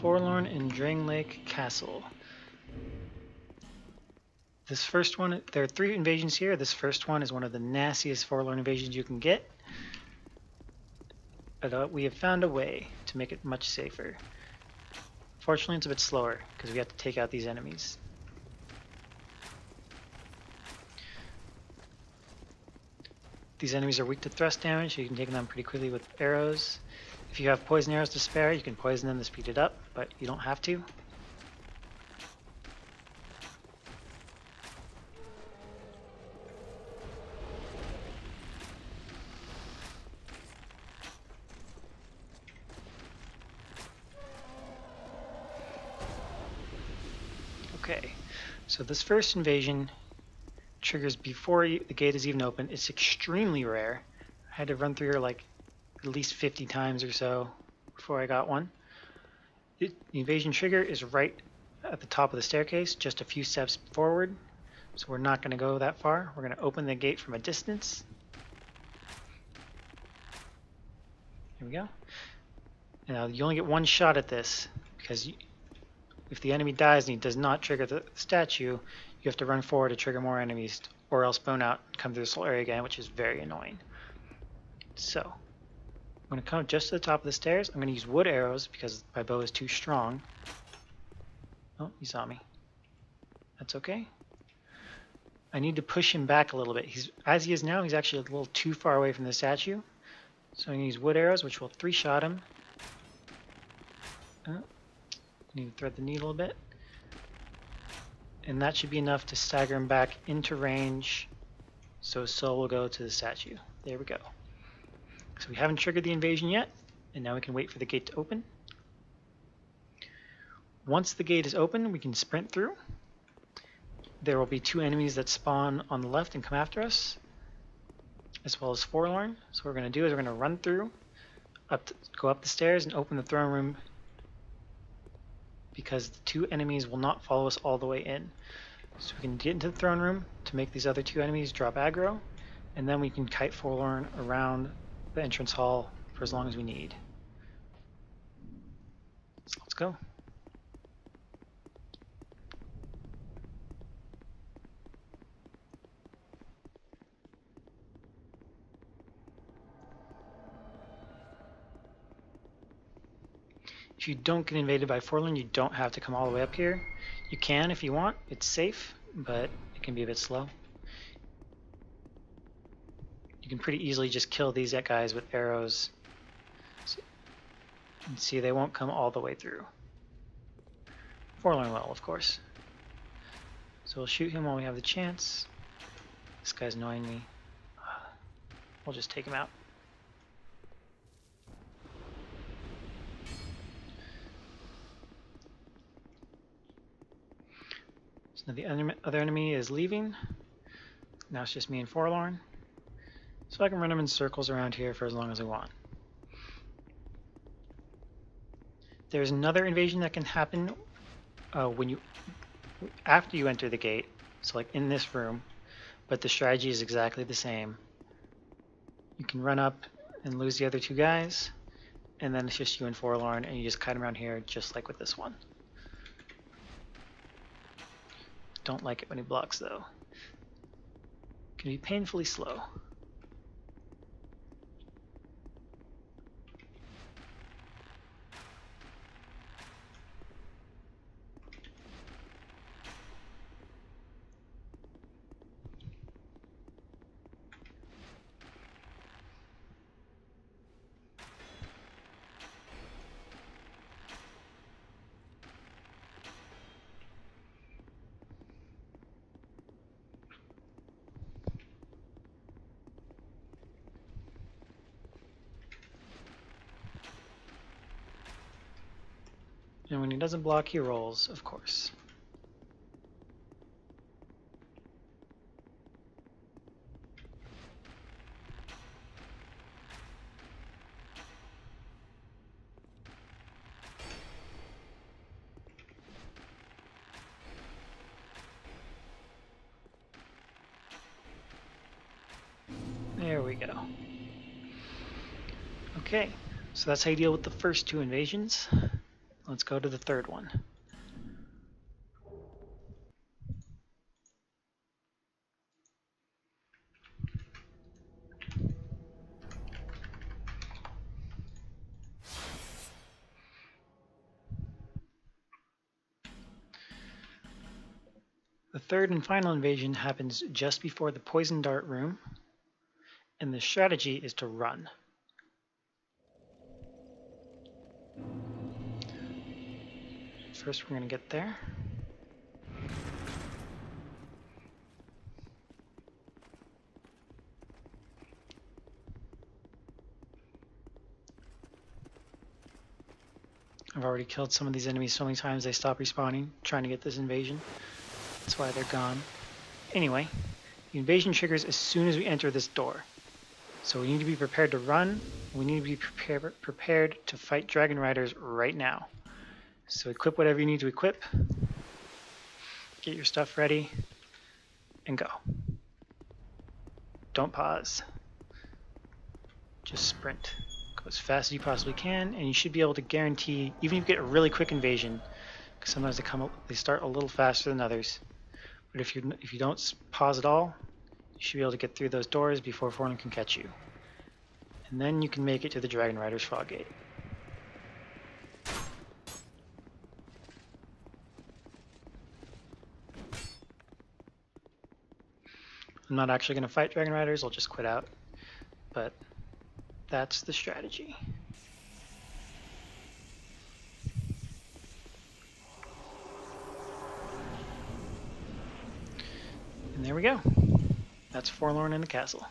Forlorn and Drangleic Castle. This first one, there are 3 invasions here. This first one is one of the nastiest Forlorn invasions you can get. But we have found a way to make it much safer. Fortunately, it's a bit slower because we have to take out these enemies. These enemies are weak to thrust damage, so you can take them pretty quickly with arrows. If you have poison arrows to spare, you can poison them to speed it up, but you don't have to. Okay, so this first invasion triggers before the gate is even open. It's extremely rare. I had to run through here like at least 50 times or so before I got one. The invasion trigger is right at the top of the staircase, just a few steps forward. So we're not going to go that far. We're going to open the gate from a distance. Here we go. Now you only get one shot at this because if the enemy dies and he does not trigger the statue, you have to run forward to trigger more enemies or else bone out and come through this whole area again, which is very annoying. So I'm going to come just to the top of the stairs. I'm going to use wood arrows because my bow is too strong. Oh, he saw me. That's okay. I need to push him back a little bit. As he is now, he's actually a little too far away from the statue. So I'm going to use wood arrows, which will 3-shot him. Need to thread the needle a bit. And that should be enough to stagger him back into range, so his soul will go to the statue. There we go. So we haven't triggered the invasion yet, and now we can wait for the gate to open. Once the gate is open, we can sprint through. There will be 2 enemies that spawn on the left and come after us, as well as Forlorn. So what we're going to do is we're going to run through, go up the stairs and open the throne room, because the 2 enemies will not follow us all the way in. So we can get into the throne room to make these other 2 enemies drop aggro, and then we can kite Forlorn around the entrance hall for as long as we need. So let's go. If you don't get invaded by Forlorn, you don't have to come all the way up here. You can if you want. It's safe, but it can be a bit slow. You can pretty easily just kill these guys with arrows. And see, they won't come all the way through. Forlorn will, of course. So we'll shoot him while we have the chance. This guy's annoying me. We'll just take him out. So the other enemy is leaving. Now it's just me and Forlorn. So I can run them in circles around here for as long as I want. There's another invasion that can happen after you enter the gate. So like in this room, but the strategy is exactly the same. You can run up and lose the other 2 guys, and then it's just you and Forlorn, and you just kite them around here just like with this one. Don't like it when he blocks though. Can be painfully slow. And when he doesn't block, he rolls, of course. There we go. Okay, so that's how you deal with the first 2 invasions. Let's go to the third one. The third and final invasion happens just before the poison dart room, and the strategy is to run. First we're going to get there. I've already killed some of these enemies so many times they stop respawning, trying to get this invasion. That's why they're gone. Anyway, the invasion triggers as soon as we enter this door. So we need to be prepared to run. We need to be prepared to fight dragon riders right now. So equip whatever you need to equip. Get your stuff ready. And go. Don't pause. Just sprint. Go as fast as you possibly can, and you should be able to guarantee, even if you get a really quick invasion, because sometimes they start a little faster than others. But if you don't pause at all, you should be able to get through those doors before Forlorn can catch you. And then you can make it to the Dragon Rider's Fog Gate. I'm not actually going to fight Dragon Riders, I'll just quit out. But that's the strategy. And there we go. That's Forlorn in the castle.